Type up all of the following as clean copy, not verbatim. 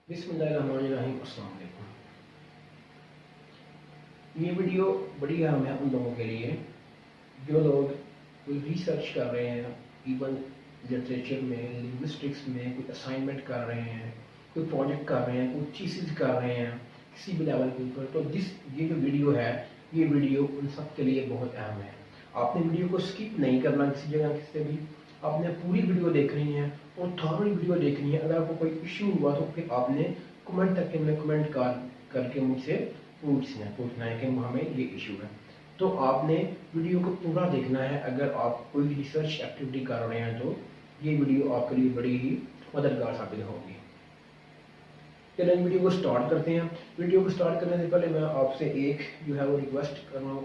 बिस्मिल्लाहिर्रहमानिर्रहीम। अस्सलाम वालेकुम। ये वीडियो बड़ी अहम है उन लोगों के लिए जो लोग कोई रिसर्च कर रहे हैं, इवन लिटरेचर में, लिंग्विस्टिक्स में कोई असाइनमेंट कर रहे हैं, कोई प्रोजेक्ट कर रहे हैं, कोई थीसिस कर रहे हैं किसी भी लेवल के ऊपर। तो ये जो वीडियो है, ये वीडियो उन सब के लिए बहुत अहम है। आपने वीडियो को स्किप नहीं करना किसी जगह से भी, आपने पूरी वीडियो देखनी है और थॉरली वीडियो देखनी है। अगर आपको कोई इश्यू हुआ तो फिर आपने कमेंट करके करके मुझसे पूछना है कि हमें ये इशू है। तो आपने वीडियो को पूरा देखना है। अगर आप कोई रिसर्च एक्टिविटी कर रहे हैं तो ये वीडियो आपके लिए बड़ी ही मददगार साबित होगी। चलिए वीडियो को स्टार्ट करते हैं। वीडियो को स्टार्ट करने से पहले मैं आपसे एक जो है वो रिक्वेस्ट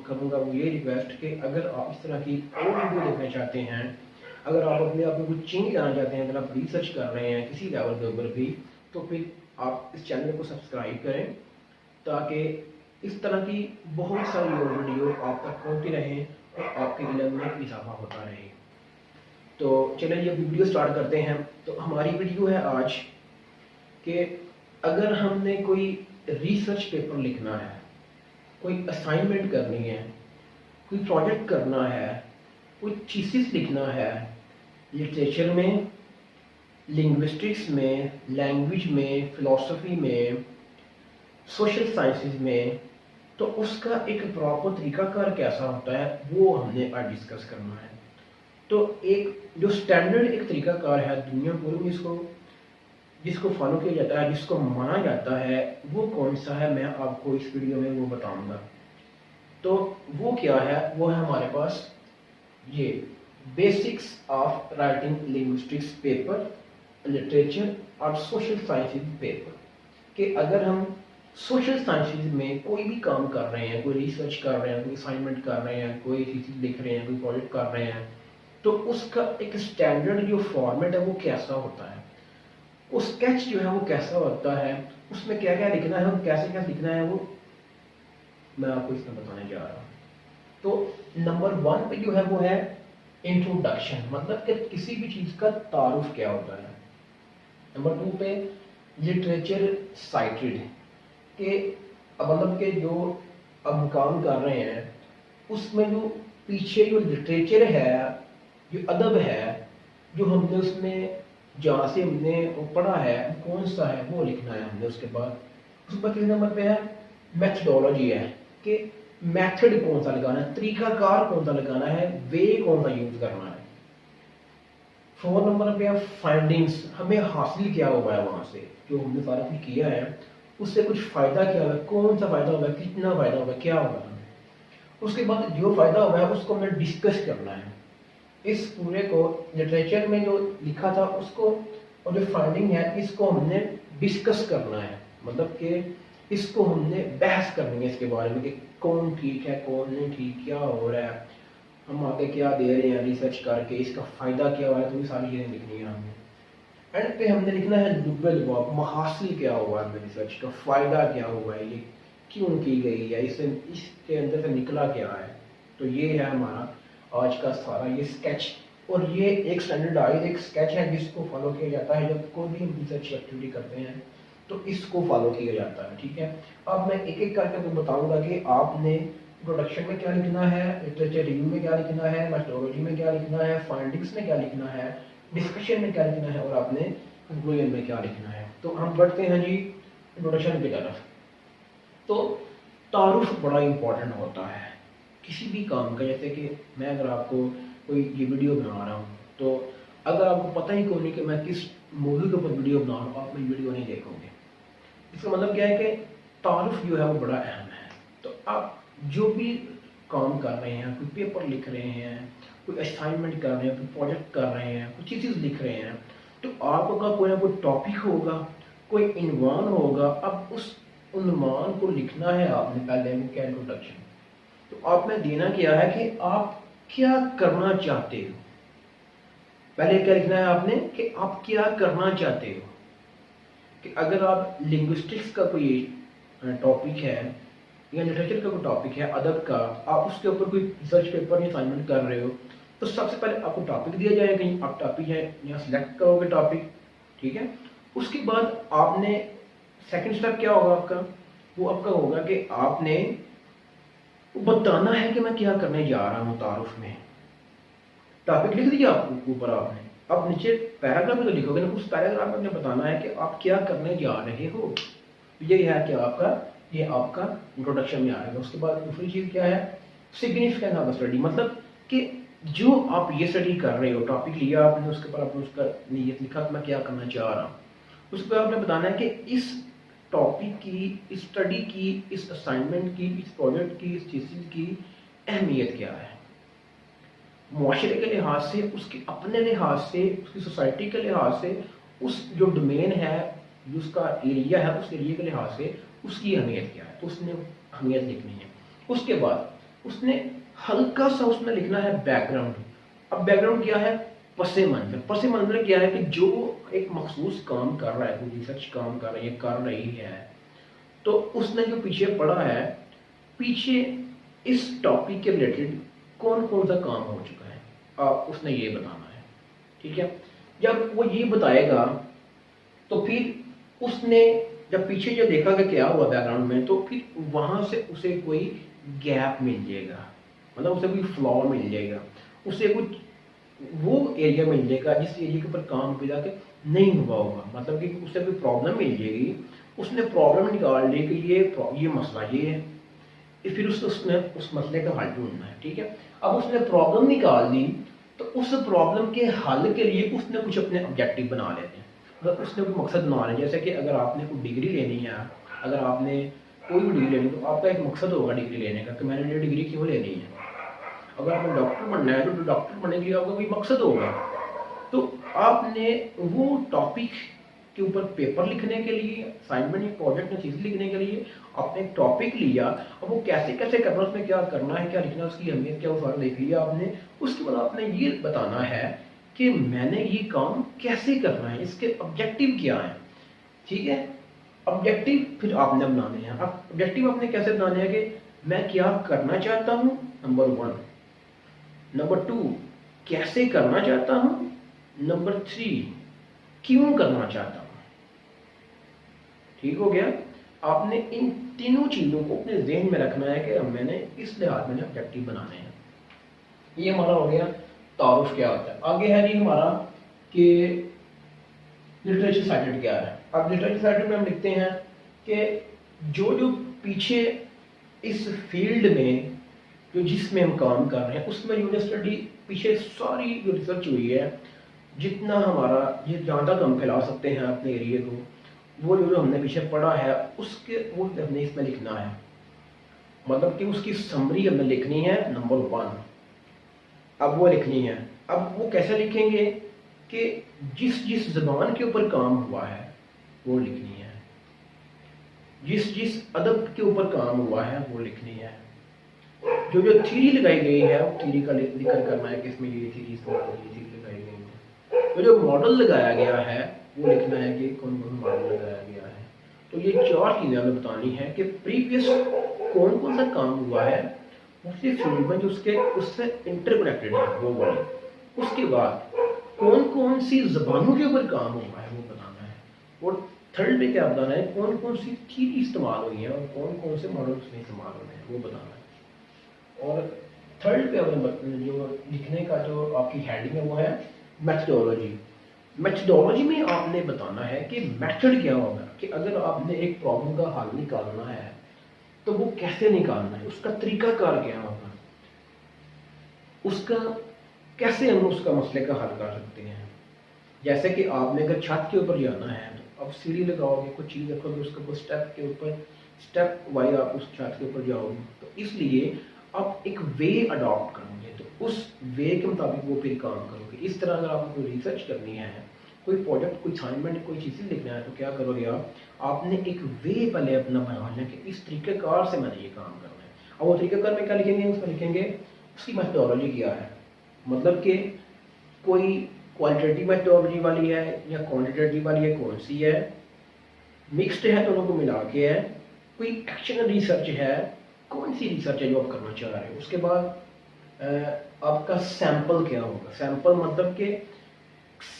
करूँगा, वो ये रिक्वेस्ट कि अगर आप इस तरह की और वीडियो देखना चाहते हैं, अगर आप अपने आप में कुछ चेंज लाना चाहते हैं, अगर आप रिसर्च कर रहे हैं किसी लेवल के ऊपर भी, तो फिर आप इस चैनल को सब्सक्राइब करें ताकि इस तरह की बहुत सारी और वीडियो आप तक पहुँचती रहें और आपके इल्म में इजाफा होता रहे। तो चलिए ये वीडियो स्टार्ट करते हैं। तो हमारी वीडियो है आज कि अगर हमने कोई रिसर्च पेपर लिखना है, कोई असाइनमेंट करनी है, कोई प्रोजेक्ट करना है, कोई थीसिस लिखना है लिटरेचर में, लिंग्विस्टिक्स में, लैंग्वेज में, फिलॉसफी में, सोशल साइंसेस में, तो उसका एक प्रॉपर तरीकाकार कैसा होता है वो हमने आज डिस्कस करना है। तो एक जो स्टैंडर्ड एक तरीकाकार है दुनिया भर में जिसको फॉलो किया जाता है, जिसको माना जाता है, वो कौन सा है मैं आपको इस वीडियो में वो बताऊंगा। तो वो क्या है? वो है हमारे पास ये basics of writing linguistics paper, literature और सोशल साइंसेज पेपर। कि अगर हम सोशल साइंसेज में कोई भी काम कर रहे हैं, कोई रिसर्च कर रहे हैं, कोई असाइनमेंट कर रहे हैं, कोई थीसिस लिख रहे हैं, कोई प्रोजेक्ट कर रहे हैं, तो उसका एक स्टैंडर्ड जो फॉर्मेट है वो कैसा होता है, वो स्केच जो है वो कैसा होता है, उसमें क्या क्या लिखना है और कैसे क्या लिखना है, वो मैं आपको इसमें बताने जा रहा हूँ। तो नंबर 1 पे जो है वो है इंट्रोडक्शन, मतलब कि किसी भी चीज़ का तारुफ क्या होता है। नंबर 2 पे लिटरेचर साइटेड, कि मतलब के जो अब हम काम कर रहे हैं उसमें जो पीछे जो लिटरेचर है, जो अदब है, जो हमने उसमें जहाँ से हमने पढ़ा है कौन सा है वो लिखना है हमने। उसके बाद किस नंबर पे है मेथडोलॉजी, है कि मेथड कौन सा लगाना है, तरीकाकार कौन सा लगाना है, वे कौन सा यूज करना है। 4 नंबर पे है फाइंडिंग्स, हमें हासिल क्या हुआ है वहाँ से, जो हमने सारा कुछ किया है उससे कुछ फ़ायदा क्या होगा, कौन सा फ़ायदा होगा, कितना फ़ायदा होगा, क्या होगा। उसके बाद जो फ़ायदा हुआ है उसको हमें डिस्कस करना है। इस पूरे को लिटरेचर में जो लिखा था उसको और जो फाइंडिंग है इसको हमने डिस्कस करना है, मतलब कि इसको हमने बहस करनी है इसके बारे में कि कौन ठीक है, कौन नहीं ठीक, क्या हो रहा है, हम आगे क्या दे रहे हैं रिसर्च करके, इसका फ़ायदा क्या हो रहा है, तो ये सारी चीज़ें लिखनी है हमने। एंड पे हमने लिखना है लुबल वर्क, महासिल क्या हुआ है रिसर्च का, फ़ायदा क्या हुआ है, ये क्यों की गई है, इसके अंदर से निकला क्या है। तो ये है हमारा आज का सारा ये स्केच, और ये एक स्टैंडर्डाइज एक स्केच है जिसको फॉलो किया जाता है जब कोई भी रिसर्च एक्टिविटी करते हैं, तो इसको फॉलो किया जाता है। ठीक है, अब मैं एक एक करके आपको बताऊंगा कि आपने प्रोडक्शन में क्या लिखना है, लिटरेचर रिव्यू में क्या लिखना है, मेथोडोलॉजी में क्या लिखना है, फाइंडिंग्स में क्या लिखना है, डिस्कशन में क्या लिखना है और आपने कंक्लूजन में क्या लिखना है। तो हम बढ़ते हैं जी इंट्रोडक्शन की तरफ। तो तारुफ बड़ा इंपॉर्टेंट होता है किसी भी काम का। जैसे कि मैं अगर आपको कोई ये वीडियो बना रहा हूँ, तो अगर आपको पता ही क्यों नहीं कि मैं किस मौजूद के ऊपर वीडियो बना रहा हूँ, आप मेरी वीडियो नहीं देखोगे। इसका मतलब क्या है कि तारुफ जो है वो बड़ा अहम है। तो आप जो भी काम कर रहे हैं, कोई पेपर लिख रहे हैं, कोई असाइनमेंट कर रहे हैं, कोई प्रोजेक्ट कर रहे हैं, कुछ चीज़ लिख रहे हैं, तो आपका कोई ना कोई टॉपिक होगा, कोई इन्वान होगा। अब उस उन्वान को लिखना है आपने पहले में क्या इंट्रोडक्शन। तो आप में देना क्या है कि आप क्या करना चाहते हो। पहले क्या लिखना है आपने कि आप क्या करना चाहते हो। कि अगर आप लिंग्विस्टिक्स का कोई टॉपिक है या लिटरेचर का कोई टॉपिक है, अदब का, आप उसके ऊपर कोई रिसर्च पेपर या असाइनमेंट कर रहे हो, तो सबसे पहले आपको टॉपिक दिया जाएगा, कहीं आप टॉपिक है यहाँ सिलेक्ट करोगे टॉपिक। ठीक है, उसके बाद आपने सेकंड स्टेप क्या होगा आपका, वो आपका होगा कि आपने बताना है कि मैं क्या करने जा रहा हूँ तारुफ में। टॉपिक लिख दिया आपको ऊपर आपने, अब नीचे पैराग्राफ में तो लिखोगे ना, उस पैराग्राफ में आपने बताना है कि आप क्या करने जा रहे हो। ये है कि आपका, ये आपका इंट्रोडक्शन में आएगा। उसके बाद दूसरी चीज़ क्या है, सिग्निफिकेंस ऑफ स्टडी, मतलब कि जो आप ये स्टडी कर रहे हो, टॉपिक लिया आपने, उसके बाद आपने उसका नीयत लिखा कि मैं क्या करना चाह रहा हूँ। उसके बाद आपने बताना है कि इस टॉपिक की, इस स्टडी की, इस असाइनमेंट की, इस प्रोजेक्ट की, इस चीज़ की अहमियत क्या है मुआशरे के लिहाज से, उसके अपने लिहाज से, उसकी सोसाइटी के लिहाज से, उस जो डोमेन है, जो उसका एरिया है, उस एरिया के लिहाज से उसकी अहमियत क्या है, तो उसने अहमियत लिखनी है। उसके बाद उसने हल्का सा उसमें लिखना है बैकग्राउंड। अब बैकग्राउंड क्या है, पस मंजर। पस मंजर क्या है कि जो एक मखसूस काम कर रहा है, कोई रिसर्च काम कर रही है, कर रही है, तो उसने जो पीछे पढ़ा है, पीछे इस टॉपिक के रिलेटेड कौन कौन सा काम हो चुका है, आप उसने ये बताना है। ठीक है, जब वो ये बताएगा तो फिर उसने जब पीछे जो देखा कि क्या हुआ बैकग्राउंड में, तो फिर वहां से उसे कोई गैप मिल जाएगा, मतलब उसे कोई फ्लॉ मिल जाएगा, उसे कुछ वो एरिया मिल जाएगा जिस एरिया के ऊपर काम किया कि नहीं हुआ होगा, मतलब कि उसे कोई प्रॉब्लम मिल जाएगी, उसने प्रॉब्लम निकाल ली कि ये मसला ये है, फिर उसने उस मसले का हल ढूंढना है। ठीक है, अब उसने प्रॉब्लम निकाल दी, तो उस प्रॉब्लम के हल के लिए उसने कुछ अपने ऑब्जेक्टिव बना लेते हैं, मतलब उसने कोई मकसद बना लिया। जैसे कि अगर आपने कोई डिग्री लेनी है, अगर आपने कोई भी डिग्री लेनी, तो आपका एक मकसद होगा डिग्री लेने का कि मैंने ये डिग्री क्यों लेनी है। अगर आपने डॉक्टर बनना है तो डॉक्टर बनने के लिए आपका कोई मकसद होगा, तो आपने वो टॉपिक के ऊपर पेपर लिखने के लिए, असाइनमेंट या प्रोजेक्ट में चीज़ लिखने के लिए आपने एक टॉपिक लिया, अब वो कैसे कैसे करना, उसमें क्या करना है, क्या लिखना, उसकी अहमियत क्या, वो सारा देख लिया आपने। उसके बाद आपने ये बताना है कि मैंने ये काम कैसे करना है, इसके ऑब्जेक्टिव क्या है। ठीक है, ऑब्जेक्टिव फिर आपने बनाने हैं। अब ऑब्जेक्टिव आपने कैसे बनाने हैं कि मैं क्या करना चाहता हूँ, नंबर 1, नंबर 2 कैसे करना चाहता हूँ, नंबर 3 क्यों करना चाहता हूँ। ठीक हो गया, आपने इन तीनों चीज़ों को अपने ज़हन में रखना है कि मैंने इस लिहाज में ऑब्जेक्टिव बनाने हैं। ये हमारा हो गया तारुफ क्या होता है। आगे है जी हमारा कि लिटरेचर साइटेड क्या है। अब लिटरेचर साइटेड में हम लिखते हैं कि जो जो पीछे इस फील्ड में जो जिसमें हम काम कर रहे हैं, उसमें यूनिवर्सिटी पीछे सारी जो रिसर्च हुई है, जितना हमारा ये जहाँ तक हम फैला सकते हैं अपने एरिए को, वो जो हमने पीछे पढ़ा है उसके वो हमने इसमें लिखना है, मतलब कि उसकी समरी हमें लिखनी है नंबर 1। अब वो लिखनी है, अब वो कैसे लिखेंगे कि जिस जिस ज़बान के ऊपर काम हुआ है वो लिखनी है, जिस जिस अदब के ऊपर काम हुआ है वो लिखनी है, जो जो थ्योरी लगाई गई है वो थ्योरी का जिक्र करना है कि इसमें ये थ्योरी, इसमें ये थ्योरी लगाई गई है, तो जो मॉडल लगाया गया है वो लिखना है कि कौन कौन मॉडल लगाया गया है। तो ये 4 चीज़ें हमें बतानी है कि प्रीवियस कौन कौन सा काम हुआ है उसी फील्ड में जो उससे इंटरकनेक्टेड है वो वाली। उसके बाद कौन कौन सी ज़बानों के ऊपर काम हुआ है वो बताना है, और थर्ड में क्या बताना है, कौन कौन सी थ्योरी इस्तेमाल हुई है और कौन कौन से मॉडल उसमें इस्तेमाल होने हैं वो बताना है। और थर्ड पे हमें जो लिखने का जो आपकी हेडिंग है वो है मेथडोलॉजी। मेथडोलॉजी में आपने बताना है कि मेथड क्या होगा, कि अगर आपने एक प्रॉब्लम का हल निकालना है तो वो कैसे निकालना है, उसका तरीकाकार क्या होगा, उसका कैसे हम उसका मसले का हल कर सकते हैं। जैसे कि आपने अगर छत के ऊपर जाना है तो अब सीढ़ी लगाओगे, कुछ चीज़ रखोगे, उसके ऊपर स्टेप के ऊपर स्टेप वाइज आप उस छत के ऊपर जाओगे, तो इसलिए आप एक वे अडॉप्ट करोगे, तो उस वे के मुताबिक वो फिर काम करोगे। इस तरह अगर आपको कोई रिसर्च करनी है, कोई प्रोजेक्ट, कोई असाइनमेंट, कोई चीज़ें लिखना है, तो क्या करोगे आपने एक वे पहले अपना बनाना है कि इस तरीक़ेकार से मैंने ये काम करना है। अब वो तरीक़ेकार में क्या लिखेंगे, उसमें लिखेंगे उसकी मेथडोलॉजी क्या है, मतलब कि कोई क्वालिटेटिव मेथडोलॉजी वाली है या क्वांटिटेटिव वाली है, कौन सी है, मिक्स्ड है, दोनों को मिला के है, कोई एक्शन रिसर्च है, कौन सी रिसर्च है जो आप करना चाह रहे हो। उसके बाद आपका सैंपल क्या होगा, सैंपल मतलब कि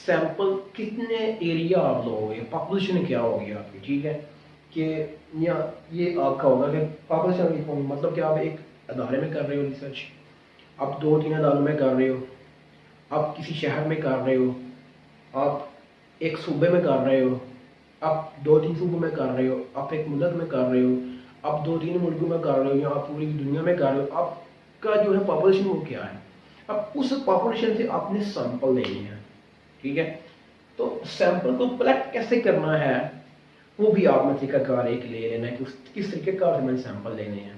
सैंपल कितने एरिया आप लोगे, पॉपुलेशन क्या होगी आपकी। ठीक है, کہ یا یہ آپ کا ہوگا کہ پاپولیشن مطلب کہ آپ ایک ادارے میں کر رہے ہو ریسرچ، آپ 2-3 اداروں میں کر رہے ہو، آپ کسی شہر میں کر رہے ہو، آپ ایک صوبے میں کر رہے ہو، آپ 2-3 صوبوں میں کر رہے ہو، آپ ایک ملک میں کر رہے ہو، آپ 2-3 ملکوں میں کر رہے ہو، یا آپ پوری دنیا میں کر رہے ہو، آپ کا جو ہے پاپولیشن وہ کیا ہے، اب اس پاپولیشن سے آپ نے سیمپل لینے ہیں، ٹھیک ہے؟ تو سیمپل کو کلیکٹ کیسے کرنا ہے وہ بھی آپ نے طریقہ کار ایک لے لینا ہے کہ کس طریقے کار سے میں نے سیمپل لینے ہیں،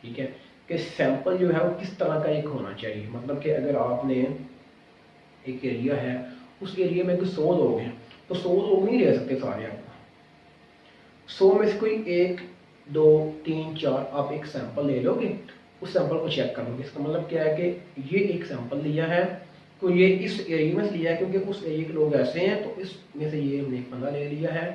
ٹھیک ہے؟ کہ سیمپل جو ہے وہ کس طرح کا ایک ہونا چاہیے، مطلب کہ اگر آپ نے ایک ایریا ہے، اس ایریا میں کوئی 100 لوگ ہیں تو 100 لوگ نہیں رہ سکتے سارے، آپ 100 میں سے کوئی 1 2 3 4 آپ ایک سیمپل لے لو گے، اس سیمپل کو چیک کر لو گے، اس کا مطلب کیا ہے کہ یہ ایک سیمپل لیا ہے تو یہ اس ایریا میں سے لیا ہے کیونکہ اس ایریا کے لوگ ایسے ہیں، تو اس میں سے یہ ہم نے ایک بندہ لے لیا ہے،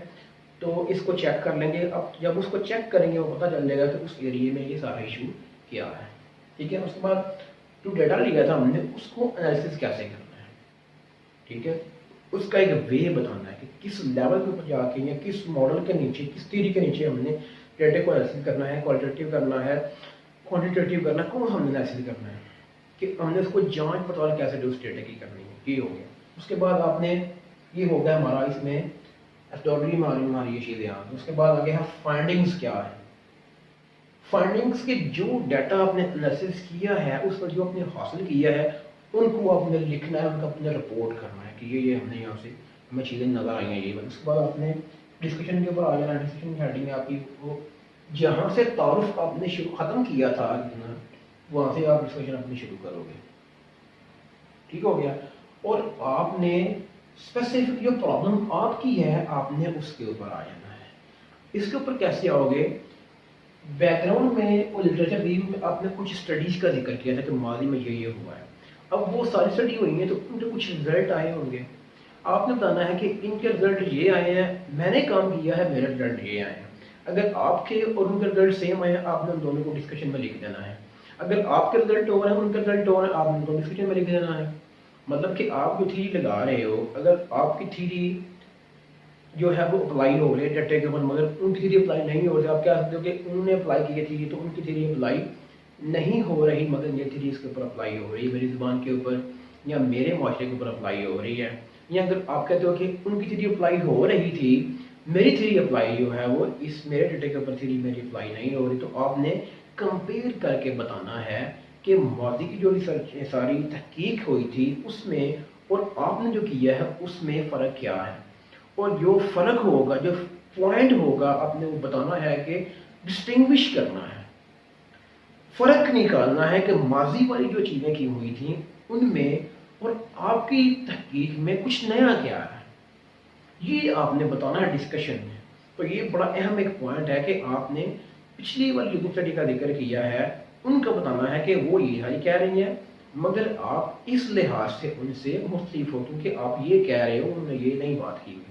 تو اس کو چیک کر لیں گے۔ اب جب اس کو چیک کریں گے وہ پتہ چل جائے گا کہ اس ایریا میں یہ سارا ایشو کیا ہے، ٹھیک ہے؟ اس کے بعد جو ڈیٹا لیا تھا ہم نے اس کو انالیسس کیسے کرنا ہے، ٹھیک ہے؟ اس کا ایک وے بتانا ہے کہ کس لیول کے اوپر جا کے یا کس ماڈل کے نیچے، کس تھیوری کے نیچے ہم نے ڈیٹا کو انالیسس کرنا ہے، کوالٹیٹیو کرنا ہے، کوانٹیٹیو کرنا ہے، کون ہم نے انالیسس کرنا ہے کہ ہم نے اس کو جانچ پڑتال کیسے اس ڈیٹا کی کرنی ہے، یہ ہو گیا۔ اس کے بعد آپ نے یہ ہو گیا ہمارا اس میں اسٹوری میں ہماری یہ چیزیں آ گئی۔ اس کے بعد آگے ہے فائنڈنگس کیا ہے، فائنڈنگس کے جو ڈیٹا آپ نے انالیسس کیا ہے اس پر جو آپ نے حاصل کیا ہے ان کو آپ نے لکھنا ہے، ان کا اپنے رپورٹ کرنا ہے کہ یہ ہم نے یہاں سے ہمیں چیزیں نظر آئی ہیں یہ۔ اس کے بعد آپ نے ڈسکشن کے اوپر آ جانا، ڈسکشن کی ہیڈنگ آپ کی وہ جہاں سے تعارف آپ نے ختم کیا تھا وہاں سے آپ ڈسکشن اپنی شروع کرو گے، ٹھیک ہو گیا؟ اور آپ نے اسپیسیفک جو پرابلم آپ کی ہے آپ نے اس کے اوپر آ جانا ہے۔ اس کے اوپر کیسے آؤ گے؟ بیک گراؤنڈ میں اور لٹریچر ریویو میں آپ نے کچھ اسٹڈیز کا ذکر کیا تھا کہ ماضی میں یہ ہوا ہے، اب وہ ساری اسٹڈی ہوئی ہیں تو ان کے کچھ رزلٹ آئے ہوں گے، آپ نے بتانا ہے کہ ان کے رزلٹ یہ آئے ہیں، میں نے کام کیا ہے، میرے رزلٹ یہ آئے ہیں۔ اگر آپ کے اور ان کے رزلٹ سیم آئے ہیں آپ نے ان دونوں کو ڈسکشن میں لکھ دینا ہے، اگر آپ کے رزلٹ ہو رہے ہیں ان کے رزلٹ ہو رہے ہیں آپ نے ان کو ڈسکشن میں لکھ دینا ہے۔ مطلب کہ آپ جو تھیری لگا رہے ہو، اگر آپ کی تھیری جو ہے وہ اپلائی ہو رہی ہے ڈیٹا کے اوپر مگر ان کی تھیری اپلائی نہیں ہو رہی، آپ کیا سکتے ہو کہ انہوں نے اپلائی کی ہے تھیری تو ان کی تھیری اپلائی نہیں ہو رہی مگر یہ تھیری اس کے اوپر اپلائی ہو رہی ہے، میری زبان کے اوپر یا میرے معاشرے کے اوپر اپلائی ہو رہی ہے۔ یا اگر آپ کہتے ہو کہ ان کی تھیری اپلائی ہو رہی تھی، میری تھیری اپلائی جو ہے وہ اس میرے ڈیٹا کے اوپر تھیری میری اپلائی نہیں ہو رہی، تو آپ نے کمپیئر کر کے بتانا ہے کہ ماضی کی جو ریسرچ ساری تحقیق ہوئی تھی اس میں اور آپ نے جو کیا ہے اس میں فرق کیا ہے، اور جو فرق ہوگا جو پوائنٹ ہوگا آپ نے وہ بتانا ہے کہ ڈسٹنگوش کرنا ہے، فرق نکالنا ہے کہ ماضی والی جو چیزیں کی ہوئی تھیں ان میں اور آپ کی تحقیق میں کچھ نیا کیا ہے، یہ آپ نے بتانا ہے ڈسکشن میں۔ تو یہ بڑا اہم ایک پوائنٹ ہے کہ آپ نے پچھلی والی جو اسٹڈی کا ذکر کیا ہے ان کا بتانا ہے کہ وہ یہ کہہ رہی ہیں مگر آپ اس لحاظ سے ان سے مختلف ہو کیونکہ آپ یہ کہہ رہے ہو انہوں نے یہ نہیں بات کی ہوئی،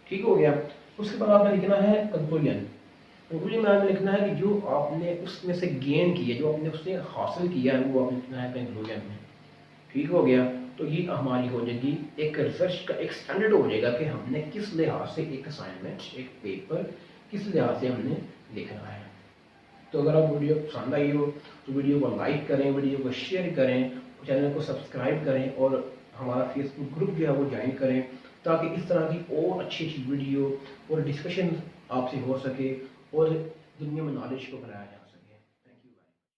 ٹھیک ہو گیا؟ اس کے بعد آپ نے لکھنا ہے کنکلوژن۔ کنکلوژن میں آپ نے لکھنا ہے کہ جو آپ نے اس میں سے گین کیا، جو آپ نے اس سے حاصل کیا ہے وہ آپ نے لکھنا ہے کنکلوژن میں، ٹھیک ہو گیا؟ تو یہ ہماری ہو جائے گی ایک ریسرچ کا ایک سٹینڈرڈ ہو جائے گا کہ ہم نے کس لحاظ سے ایک اسائنمنٹ ایک پیپر کس لحاظ سے ہم نے لکھنا ہے۔ تو اگر آپ ویڈیو پسند آئی ہو تو ویڈیو کو لائک کریں، ویڈیو کو شیئر کریں، چینل کو سبسکرائب کریں اور ہمارا فیس بک گروپ جو ہے وہ جوائن کریں تاکہ اس طرح کی اور اچھی ویڈیو اور ڈسکشن آپ سے ہو سکے اور دنیا میں نالج کو بڑھایا جا سکے۔